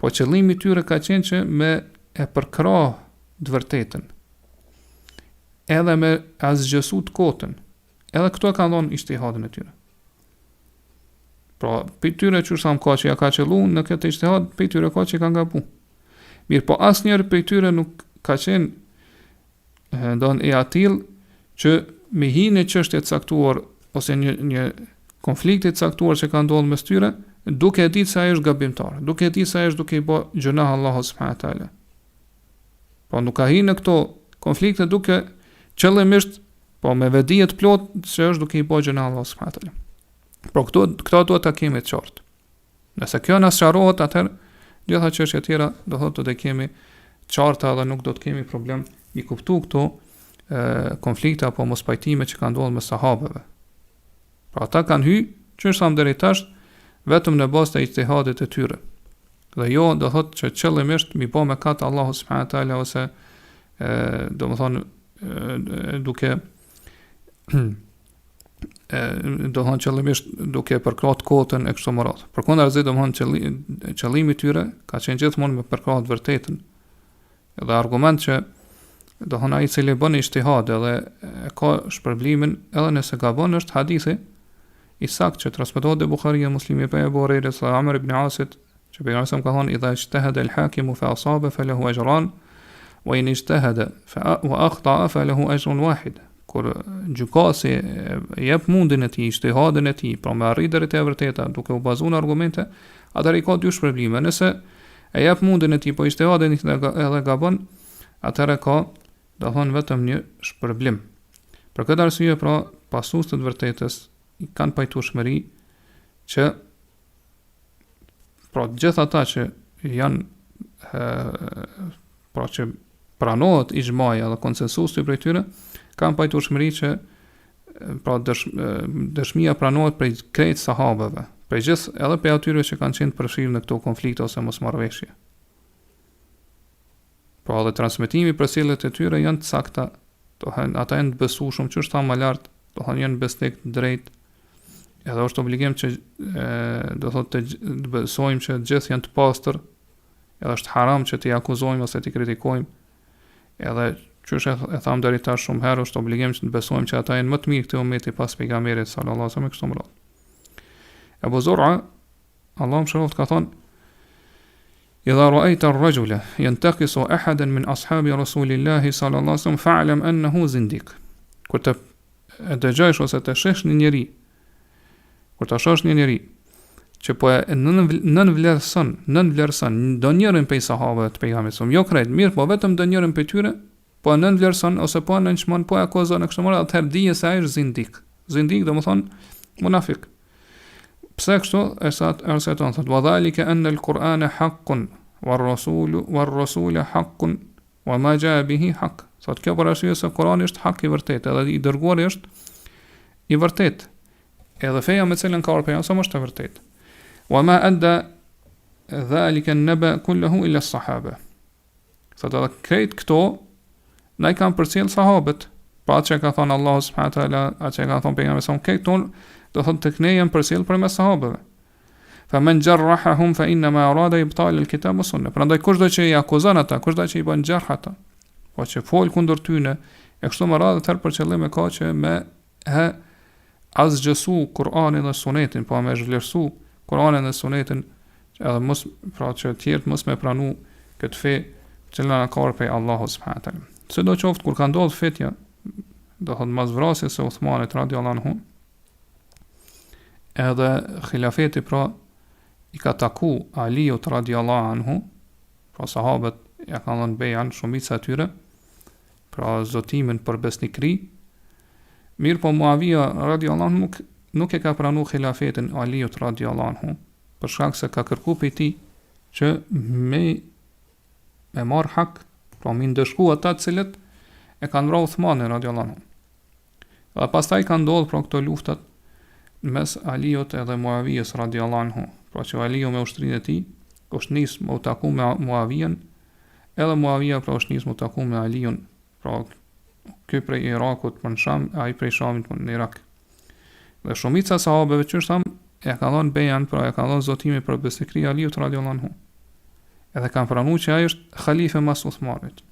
Po qëllimi i tyre ka qenë që me e përkrah të vërtetën, edhe me azgjësu të kotën, edhe këto kanë dhënë ijtihadin e tyre. Pra, për tyre që sa më ka që ja ka qellu në këtë ijtihad, për tyre ka që kanë gabu. Mirë, po asnjëri për tyre nuk ka qenë don e atill që me hinë çështje të caktuar ose një konflikti të caktuar që ka ndodhur mes tyre, duke e ditë se ai është gabimtar, duke e ditë se ai është duke i bë gjunah Allahu subhanahu wa taala. Po nuk ka hinë në këto konflikte duke qëllimisht, po me vedi të plot se është duke i bë gjunah Allahu subhanahu wa taala. Por këto duhet ta kemi të qartë. Nëse kjo na sqarohet, atëherë gjitha çështjet tjera do thotë të kemi qarta dhe nuk do të kemi problem i kuptu këto konflikte apo mospajtime që kanë ndodhur me sahabëve. Pra ata kanë hyrë që sa deri tash vetëm në bazë të ijtihadit të tyre. Dhe jo do thotë që qëllimisht mi bë mëkat Allahu subhanahu wa taala ose domethënë duke do thonë qëllimisht duke përkrahur kotën e kështu me radhë. Përkundazi domethënë qëllimi i tyre ka qenë gjithmonë me përkrahur të vërtetën. Edhe argument që do thonë ai i cili bën ijtihad edhe e ka shpërblimin edhe nëse gabon është hadithi i saktë që transmetohet te Buhariu dhe Muslimi pe Abu Huraira se Amr ibn Asit që pejgamberi ka thonë idha ijtahada al-hakim fa asaba falahu ajran wa in ijtahada wa akhta'a falahu ajrun wahid. Kur gjykasi jep mundin e tij, ijtihadin e tij, pra me arrit deri te vërteta duke u bazuar në argumente, atëherë ka dy shpërblime. Nëse e jep mundin e tij po ijtihadin edhe gabon, atëherë ka do thonë vetëm një shpërblim. Për këtë arsye, pra, pasues të vërtetës i kanë pajtueshmëri që pra gjithë ata që janë pra që pranohet ijmaja dhe konsensusi prej tyre, kanë pajtueshmëri që pra dëshmia pranohet prej krejt sahabëve, prej gjithë edhe prej atyre që kanë qenë përfshirë në këto konflikte ose mosmarrëveshje. Pra dhe transmetimi për sjelljet e tyre janë të sakta, do thënë ata janë të besueshëm që është ta më lart, do thënë janë besnik të drejtë. Edhe është obligim që do thotë të besojmë që gjithë janë të pastër, edhe është haram që t'i akuzojmë ose t'i kritikojmë. Edhe çështë e tham deri tash shumë herë, është obligim që të besojmë që ata janë më të mirë këtij ummeti pas pejgamberit sallallahu alaihi wasallam kështu më radh. Abu Zur'a, Allahu më shëroft, ka thonë: idha ra'ayta ar-rajula yantaqisu ahadan min ashabi rasulillahi sallallahu alaihi wasallam fa'lam annahu zindiq. Kur të dëgjosh ose të shesh një njeri, kur të shohësh një njeri që po e nënvlerëson ndonjërin prej sahabëve të pejgamberit, jo krejt, mirë, po vetëm ndonjërin prej tyre, po e nënvlerëson ose po e nënçmon, po e akuzon në kështu mënyrë, atëherë dije se ai është zindik. Zindik do të thonë munafik. Pse kështu? Arsye tonë thotë: "Wa dhalika anna al-Qur'ana haqqun war-rasulu haqqun wa ma jaa bihi haqq." Thotë kjo për arsye se Kurani është hak i vërtetë, edhe i dërguari është i vërtetë. Edhe feja me cilën ka ardhur pejgamberi është e vërtetë. Wa ma adda dhalika an-naba kulluhu illa as-sahaba. Thotë edhe krejt këto na i kanë përcjell sahabët, pa që ka thonë Allahu subhanahu wa taala, atë që ka thonë pejgamberi sa këto do thonë tek ne janë përcjell për mes sahabëve. Fa man jarrahum fa inna ma arada ibtal al-kitab wa sunnah. Prandaj kushdo që i akuzon ata, kushdo që i bën jarh ata, po që fol kundër tyre, e kështu me radhë tërë për qëllim e ka që me azgjësu Kur'anin dhe Sunetin, po me zhvlerësu Kur'anin dhe Sunetin, edhe mos, pra që tjerët mos me pranu këtë fe që në ka prej Allahu subhanahu wa taala. Sido qoftë kur ka ndodhur fetja, do thotë mas vrasjes së Uthmanit radhiyallahu anhu, edhe khilafeti pra i ka taku Aliut radhiyallahu anhu, pra sahabët ja kanë dhënë bejan shumica e tyre, pra zotimin për besnikri, Mirë po Muavija radiallahu anhu nuk e ka pranu khilafetin Aliut radiallahu anhu, për shkak se ka kërku për ti që me marr hak, pra mi ndëshku ata cilët e kanë vrarë Uthmanin radiallahu anhu. Dhe pastaj kanë ndodhur pra këto luftat mes Aliut edhe Muavijës radiallahu anhu, pra që Aliu me ushtrinë e tij është nis me u taku me Muavijen, edhe Muavija pra është nis me u taku me Aliun, pra ky prej Irakut për në Sham, ai prej Shamit për në Irak. Dhe shumica sahabëve që është e ka dhënë bejan, pra e ka dhënë zotimi për besnikëri Aliut radiallahu anhu. Edhe kanë pranuar që ai është khalife mas Uthmanit.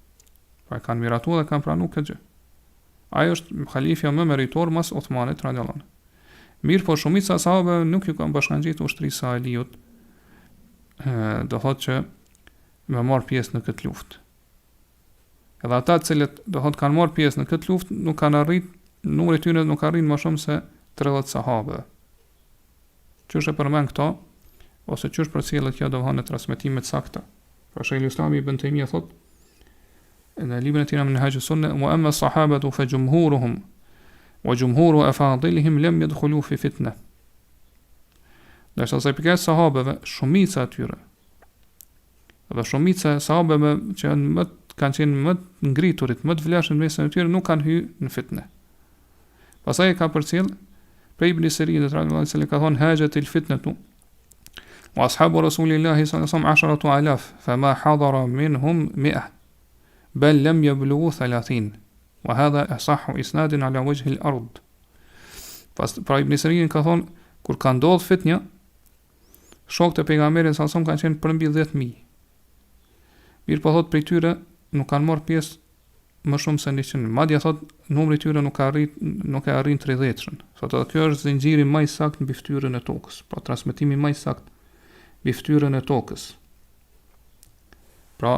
Pra e kanë miratuar dhe kanë pranuar këtë gjë. Ai është khalifja më meritor mas Uthmanit radiallahu anhu. Mirë po shumica sahabëve nuk ju kanë bashkangjitur ushtrisë së Aliut, do thotë që me marr pjesë në këtë luftë. Edhe ata cilët do thotë kanë marr pjesë në këtë luftë nuk kanë arrit, numri i tyre nuk arrin më shumë se 30 sahabë. Qysh e përmend këto, ose qysh përcjellet kjo do në transmetime të sakta. Pra Shejkhul Islam Ibn Taymija thotë në librin e tij Minhaj-us-Sunnah, wa amma as-sahabatu fa jumhuruhum wa jumhuru afadilihim lam yadkhulu fi fitnah. Dërsa sa i përket sahabëve, shumica e tyre, dhe shumica e sahabëve që kanë qenë më të ngriturit, më të vlefshëm mesin e tyre, nuk kanë hyrë në fitne. Pastaj ka përcjell prej Ibn Sirinit radhiyallahu anhu se ka thonë hajat il fitnatu wa ashabu rasulillahi sallallahu alaihi wasallam 10,000 fama hadara minhum 100 bal lam yablughu 30 wa hadha asahhu isnadin ala wajhi al-ard. Pra Ibn Sirin ka thonë kur ka ndodhur fitnja, shokët e pejgamberit sallallahu alaihi wasallam kanë qenë përmbi 10,000. Mirë po thot prej tyre nuk kanë marrë pjesë më shumë se 100. Madje thot numri i tyre nuk e arrin 30-shën. Thotë kjo është zinxhiri më i saktë mbi fytyrën e tokës, pra transmetimi më i saktë mbi fytyrën e tokës. Pra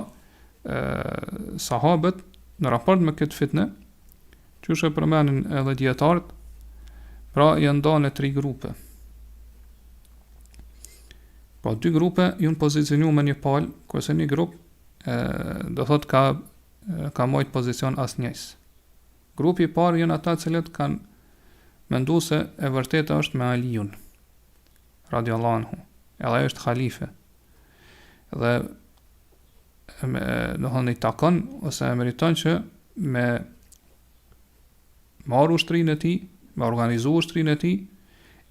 sahabët në raport me këtë fitnë, çush e përmendin edhe dietarët, pra janë ndarë në 3 grupe. Pra 2 grupe janë pozicionuar me një palë, kurse një grup do thot ka mojt pozicion asnjës. Grupi i parë janë ata cilët kanë menduar se e vërteta është me Aliun radiallahu anhu, edhe ai është khalife. Dhe do thonë i takon ose e meriton që me marrë ushtrinë e tij, me organizu ushtrinë e tij,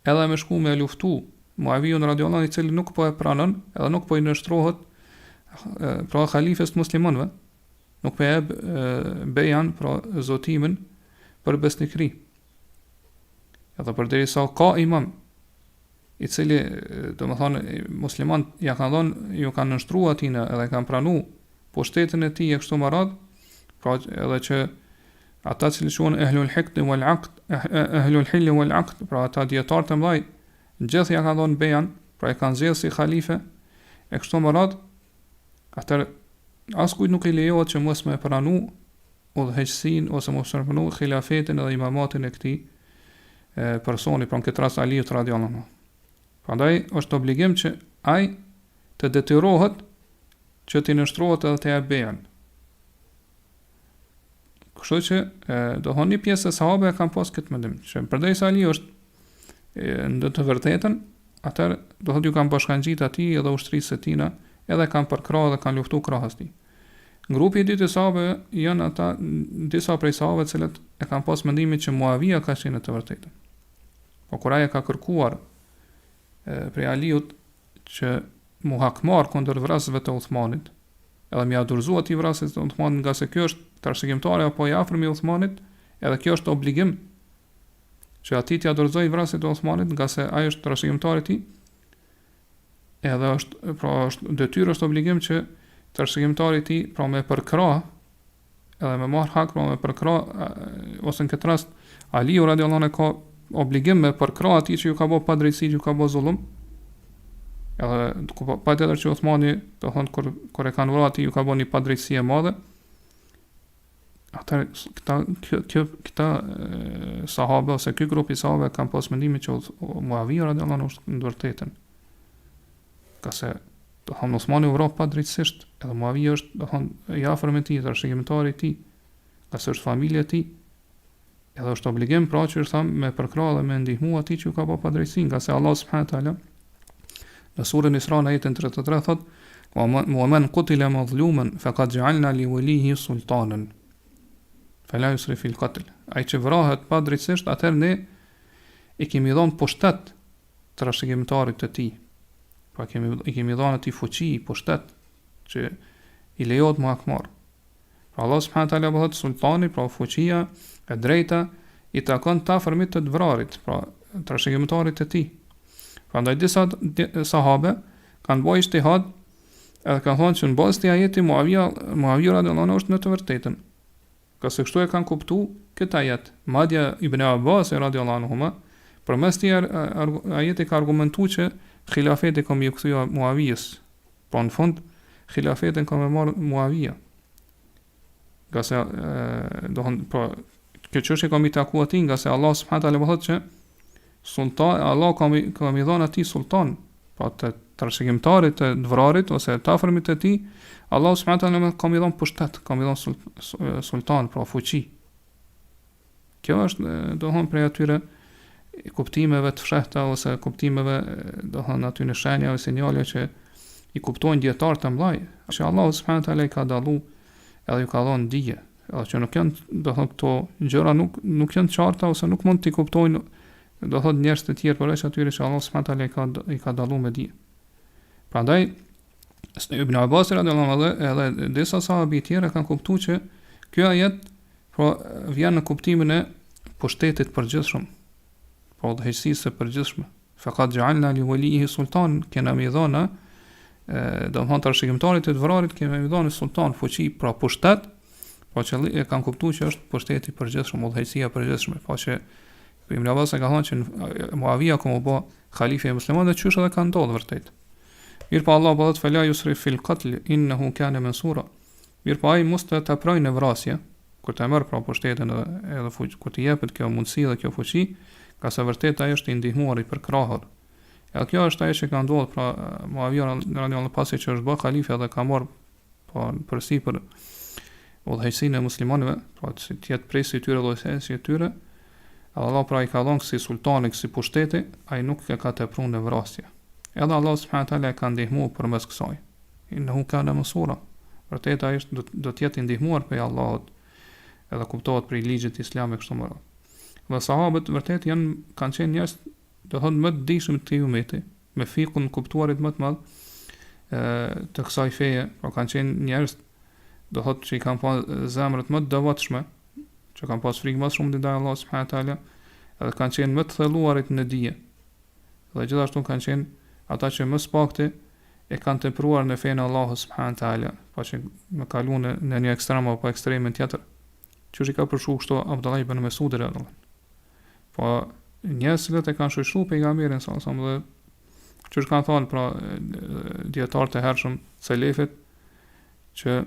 edhe me shku me luftu Muavijun radiallahu anhu, i cili nuk po e pranon, edhe nuk po i nështrohet pra khalifes të muslimanëve, nuk po e jep bejan, pra zotimin për besnikëri. Edhe përderisa ka imam i cili domethënë muslimanët ja kanë dhënë, ju kanë nështruar atina edhe kanë pranuar pushtetin e tij e kështu me radhë, pra edhe që ata që quhen Ehlul Hiqd wal Aqd, Ehlul Hill wal Aqd, pra ata dietar të mëdhej, gjithë ja kanë dhënë bejan, pra e kanë zgjedhur si khalife e kështu me radhë. Atër askujt nuk i lejohet që mos me pranu udhëheqësinë ose mos me pranu khilafetin edhe imamatin e këtij personi, pra në këtë rast Aliut radiallahu anhu. Prandaj është obligim që ai të detyrohet që të nështrohet edhe të jap bejan. Kështu që do thonë një pjesë e sahabëve kanë pas këtë mendim, që përderisa Ali është në të vërtetën, atëherë do thotë ju kanë bashkangjitur atij edhe ushtrisë së tina, edhe kanë përkrahë dhe kanë luftu krahas tij. Grupi i dytë i sahabëve janë ata disa prej sahabëve të cilët e kanë pas mendimin që Muavija ka qenë të vërtetën. Po kur ai ka kërkuar prej Aliut që mu hakmar kundër vrasëve të Uthmanit, edhe mi adurzu atij vrasës të Uthmanit, nga se kjo është trashëgimtare apo i afërm i Uthmanit, edhe kjo është obligim që atij t'i adurzoj vrasët të Uthmanit, nga se ai është trashëgimtari i tij. Edhe është detyrë, është obligim që trashëgimtari i tij pra me përkrah edhe me marr hak, pra me përkrah, ose në këtë rast Aliu radiallahu anhu ka obligim me përkrah atij që ju ka bë padrejtësi, ju ka bë zullum. Edhe patjetër që Uthmani, do thonë kur e kanë vrarë atij, ju ka bë një padrejtësi e madhe. Ata këta sahabë ose ky grup i sahabëve kanë pas mendimin që Muavija radiallahu anhu është në vërtetën. Ka se do thonë Uthmani u vrap pa drejtësisht, edhe Muavija është do thonë i afërm me tij, trashëgimtari i tij, ka se është familja e tij, Edhe është obligim pra që është thamë me përkrah dhe me ndihmu atij që ka pa padrejtësi, nga se Allah subhanahu wa taala në surën Isra në ajetin 33 thot: "Wa man qutila mazluman faqad ja'alna li walihi sultanan fala yusrif fil qatl." Ai që vrahet padrejtësisht, atëherë ne i kemi dhënë pushtet trashëgimtarit të tij. Pra i kemi dhënë atij fuqi, pushtet që i lejohet më akmar. Pra Allah subhanahu wa taala bëhet sultani, pra fuqia e drejta i takon të afërmit të vrarit, pra trashëgimtarit të tij. Prandaj disa sahabe kanë bërë ijtihad edhe kanë thënë që në bazë të ajetit Muavija radhiyallahu anhu është në të vërtetën. Ka se kështu e kanë kuptuar këtë ajet. Madje Ibn Abbas radhiyallahu anhu përmes këtij ajeti ka argumentuar që xhilafeti ka më kthyer Muavijës. Po në fund xhilafetin ka më marrë Muavija. Nga se po kjo çështje ka më takuar atij, nga se Allah subhanahu wa taala thotë që sultan, Allah ka mi dhënë atij sultan, pa të trashëgimtarit të vrarit ose të afërmit të tij, Allah subhanahu wa taala ka mi dhënë pushtet, ka mi dhënë sultan, pra fuqi. Kjo është dohon prej atyre kuptimeve të fshehta ose kuptimeve dohon aty në shenja ose sinjale që i kuptojnë dietarët e mëdhej, që Allah subhanahu wa taala i ka dallu edhe ju ka dhënë dije, edhe që nuk janë dohon këto gjëra nuk janë qarta ose nuk mund t'i kuptojnë do thot njerëz të tjerë përveç atyre që Allah subhanahu wa taala i ka dalluar me dije. Prandaj Ibn Abbas radhiyallahu anhu edhe disa sahabë të tjerë kanë kuptuar që ky ajet pra vjen në kuptimin e pushtetit përgjithshëm, pra udhëheqësisë së përgjithshme. Faqad ja'alna li walihi sultan, kena mi dhënë do të thonë trashëgimtarit të vrarit kemi mi dhënë sultan fuqi, pra pushtet, pra që e kanë kuptuar që është pushteti përgjithshëm, udhëheqësia përgjithshme, pa që Ibn Abbas ka thënë që Muavija ka më bë khalife i muslimanëve, çysh edhe ka ndodhur vërtet. Mirë pa Allah bëhet fala yusrif fil qatl innahu kana mansura. Mirë pa ai mos të taprojë në vrasje, kur të merr pra pushtetin edhe fuqi, kur të jepet kjo mundësi dhe kjo fuqi, ka sa vërtet ai është i ndihmuar i përkrahur. Edhe kjo është ajo që ka ndodhur pra Muavija radhiyallahu pasi që është bë khalife dhe ka marr pa përsipër udhëheqësinë e muslimanëve, pra të jetë presi i tyre dhe udhëheqësi i tyre. Allah pra i ka dhënë si sultani, si pushteti, ai nuk e ka tepruar në vrasje. Edhe Allah subhanahu wa taala e ka ndihmuar përmes kësaj. Innahu kana mansura. Vërtet ai do të jetë i ndihmuar prej Allahut. Edhe kuptohet prej ligjit islamik kështu më radh. Dhe sahabët vërtet kanë qenë njerëz do thonë më të dijshëm të ummetit, me fikun kuptuarit më të madh të kësaj feje, pra kanë qenë njerëz do thotë që i kanë pasur zemrat më të devotshme, që kanë pas frikë më shumë ndaj Allahut subhanahu wa taala, edhe kanë qenë më të thelluarit në dije. Dhe gjithashtu kanë qenë ata që më së pakti e kanë tepruar në fenë Allahut subhanahu wa taala, pa që më kaluan në një ekstrem apo ekstremin tjetër. Që i ka përshu kështu Abdullah ibn Mesud radhiyallahu anhu. Po njerëz që kanë shoqëruar pejgamberin sallallahu alaihi wasallam, që kanë thënë pra dietarët e hershëm selefët që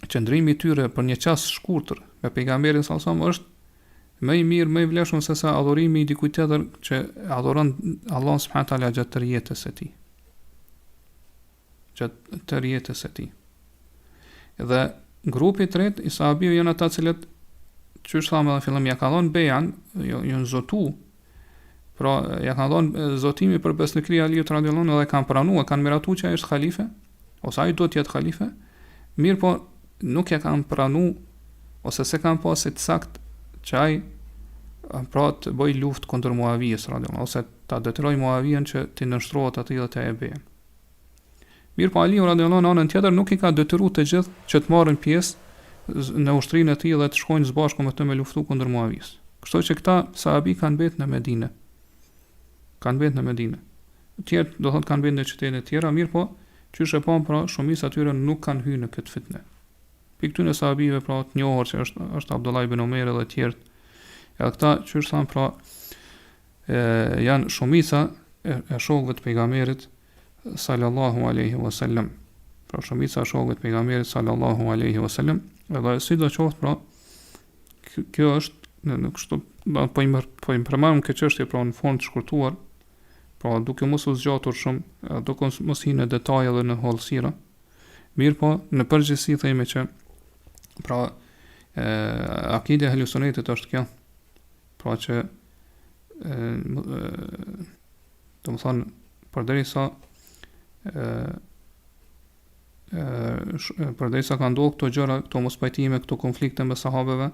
qëndrimi i tyre për një çast shkurtër me pejgamberin sallallahu alaihi wasallam është më i mirë, më i vlefshëm se sa adhurimi i dikujt tjetër që adhuron Allahun subhanahu wa taala gjatë tërë jetës së tij. Gjatë tërë jetës së tij. Dhe grupi i tretë i sahabëve janë ata cilët që thamë në fillim ja ka dhënë bejan, janë zotu. Pra ja kanë dhënë zotimi për besnikëri Aliut radhiyallahu anhu dhe kanë pranuar, kanë miratuar që ai është halife, ose ai duhet të jetë halife. Mirë po nuk ja kanë pranuar ose se kanë pasur të sakt që ai pra të bëj luftë kundër Muavijës radhiyallahu ose ta detyroj Muavijen që të nënshtrohet atij dhe të e bëjë. Mirë po Aliu radhiyallahu anhu në tjetër nuk i ka detyruar të gjithë që të marrin pjesë në ushtrinë e tij dhe të shkojnë së bashku me të me luftu kundër Muavijës. Kështu që këta sahabi kanë mbetë në Medinë. Kanë mbetë në Medinë. Të tjerë do thotë kanë mbetë në qytete të tjera, mirë po qysh e pa pra shumica atyre nuk kanë hyrë në këtë fitnë. Pikë këtyre sahabive pra të njohur që është Abdullah ibn Omer dhe të tjerë. Edhe këta qysh thanë pra janë shumica e shokëve të pejgamberit sallallahu alaihi wasallam. Pra shumica e shokëve të pejgamberit sallallahu alaihi wasallam. Edhe sidoqoftë pra kjo është në kështu po i përmarrim këtë çështje pra në fond të shkurtuar, pra duke mos u zgjatur shumë, duke mos hyrë në detaje dhe në hollësira. Mirë po në përgjithësi themi që pra akide Ehlus-Sunetit është kjo, pra që do të thonë përderisa ka ndodhur këto gjëra, këto mospajtime, këto konflikte me sahabëve,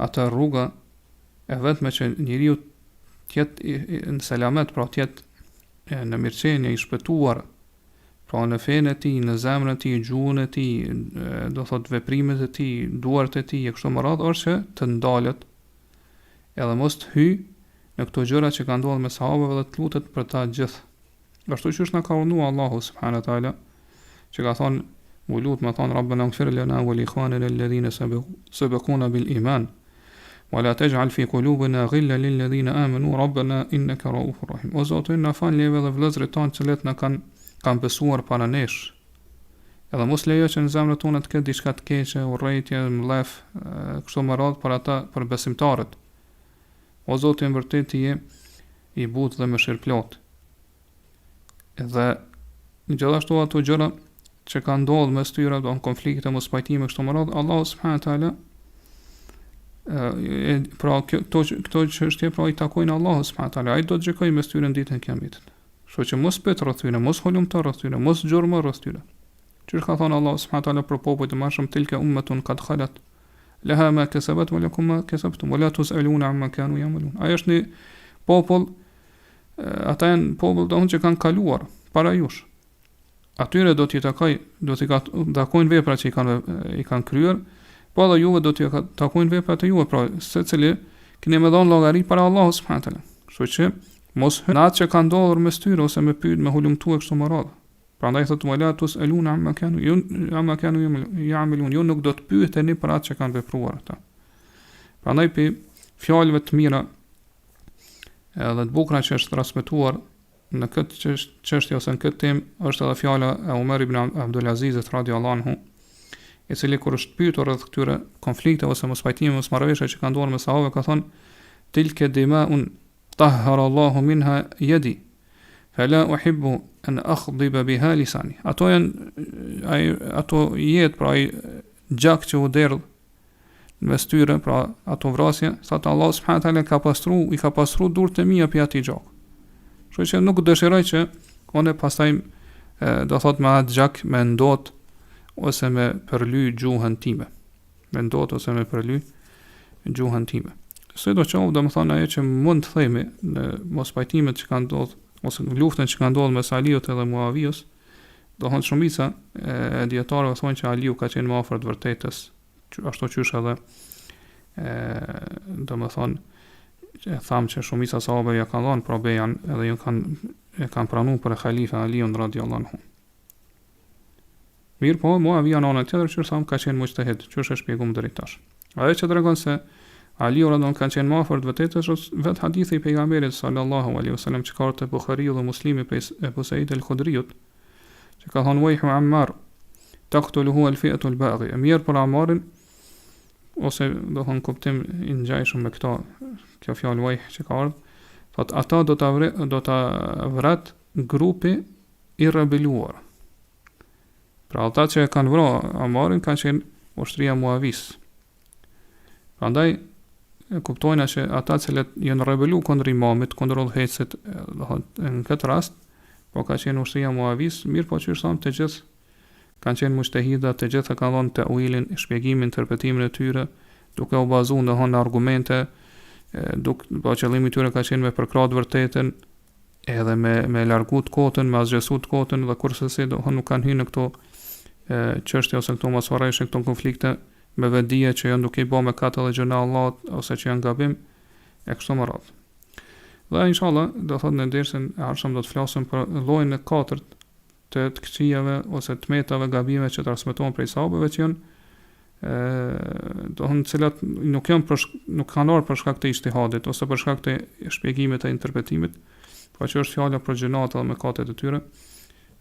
atë rruga e vetme që njeriu tjetë në selamet, pra tjetë në mirëqenie i shpëtuar, pra në fenë e tij, në zemrën e tij, gjuhën e tij, do thot veprimet e tij, duart e tij, e kështu me radhë, është që të ndalet edhe mos të hyj në këto gjëra që kanë ndodhur me sahabëve dhe të lutet për ta gjithë. Ashtu që është na ka urdhëruar Allahu subhanahu wa taala, që ka thonë, u lut me thonë Rabbana ighfir lana wa li ikhwanina alladhina sabaquna bil iman wa la taj'al fi qulubina ghillan lil ladhina amanu rabbana innaka ra'ufur rahim. O Zoti, na fal neve dhe vëllezërit tanë që na kanë besuar para nesh. Edhe mos lejo që në zemrët tona të ketë diçka të keqe, urrëtie, mllef, kështu me radhë për ata, për besimtarët. O Zoti, në vërtet ti je i butë dhe mëshirëplot. Dhe gjithashtu ato gjëra që kanë ndodhur mes tyre, do konflikte, mos pajtime kështu me radhë, Allahu subhanahu wa taala pra këto çështje pra i takojnë Allahu subhanahu wa taala. Ai do të gjykojë mes tyre në ditën e Kiametit. Kështu që mos pet rreth tyre, mos holumto rreth tyre, mos gjurmë rreth tyre. Që ka thënë Allahu subhanahu wa taala për popujt e mashëm, tilka ummatun qad khalat laha ma kasabat wa lakum ma kasabtum wa la tusaluna amma kanu ya'malun. Ai është një popull, ata janë popull që kanë kaluar para jush. Atyre do t'i takojnë veprat që i kanë kryer, po edhe juve do t'i takojnë veprat e juve, pra secili keni më dhënë llogari para Allahut subhanahu wa taala. Kështu që mos hynat që kanë ndodhur mes tyre ose me pyet me hulumtuar kështu më radhë. Prandaj thotë wala tusaluna amma kanu ya'malun, ju nuk do të pyeteni për atë që kanë vepruar ata. Prandaj pe fjalëve të mira edhe të bukura që është transmetuar në këtë çështje ose në këtë temë është edhe fjala e Umar ibn Abdul Azizit radhiyallahu anhu, i cili kur është pyetur rreth këtyre konflikteve ose mospajtimeve, mosmarrëveshje që kanë ndodhur me sahabët, ka thonë tilka dima'un tahhara Allahu minha yadi fala uhibbu an akhdhiba biha lisani. Ato jetë pra ai gjak që u derdh mes tyre, pra ato vrasje, sa të Allah subhanahu wa taala i ka pastru durët e mia për atij gjak. Kështu që nuk dëshiroj që unë pastaj do thot me atë gjak me ndot ose me përly gjuhën time. Me ndot ose me përly gjuhën time. Se do qovë, do më thonë ajo që mund të themi në mos pajtimet që kanë ndodhur ose në luftën që kanë ndodhur mes Aliut edhe Muavijës, do thonë shumica e dietarëve thonë që Aliu ka qenë më afër të vërtetës, ashtu qysh edhe do më thonë e tham që shumica sahabëve ja kanë dhënë probejan edhe kanë pranuar për halifa Aliun radhiyallahu anhu. Mirë po, Muavija në anën tjetër që tham ka qenë mujtahid, që është shpjeguar drejt tash. Ajo që tregon se Aliu radhiyallahu anhu ka qenë më afër të vërtetës është vetë hadithi i pejgamberit sallallahu alaihi wasallam që ka te Buhariu dhe Muslimi për Abu Sa'id al-Khudriut, që ka thonë wayhu Ammar taqtuluhu al-fi'atu al-baghi. Mirë për Ammarin, ose do thonë kuptim i ngjajshëm me këto, kjo fjalë wajh që ka ardhur, thotë ata do ta vrat grupi i rebeluar. Pra ata që e kanë vrarë Ammarin kanë qenë ushtria Muavis. Prandaj kuptojnë që ata që janë rebelu kundër imamit, kundër udhëhecit, do thonë në këtë rast, po ka qenë ushtria Muavis, mirë po që është të gjithë kanë qenë mujtahida, të gjithë kanë dhënë ta'wilin, shpjegimin, interpretimin e tyre, duke u bazuar në argumente, po qëllimi i tyre ka qenë me përkrahë vërtetën, edhe me largu të kotën, me azgjesu të kotën, dhe kurse se do nuk kanë hyrë në këto çështje ose këto mosvarrëshe, këto konflikte me vetdije që janë duke i bërë me katë dhe gjëna Allah ose që janë gabim e kështu me radhë. Dhe inshallah do thotë në dersën e ardhshëm do të flasim për llojin e katërt të këqijave ose të metave gabime që transmetohen prej sahabëve që janë do thonë cilat nuk kanë ardhur për shkak të ijtihadit ose për shkak të shpjegimit të interpretimit, por që është fjala për gjënat dhe mëkatet e tyre.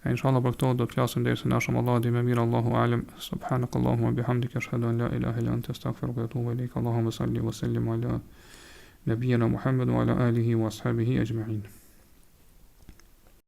E inshallah për këto do të flasim dersën e ardhshëm. Allahu di më mirë, Allahu alem. Subhanakallahumma bihamdika ashhadu an la ilaha illa anta astaghfiruka wa atubu ilaik. Allahumma salli wa sallim ala nabiyyina Muhammad wa ala alihi wa ashabihi ajma'in.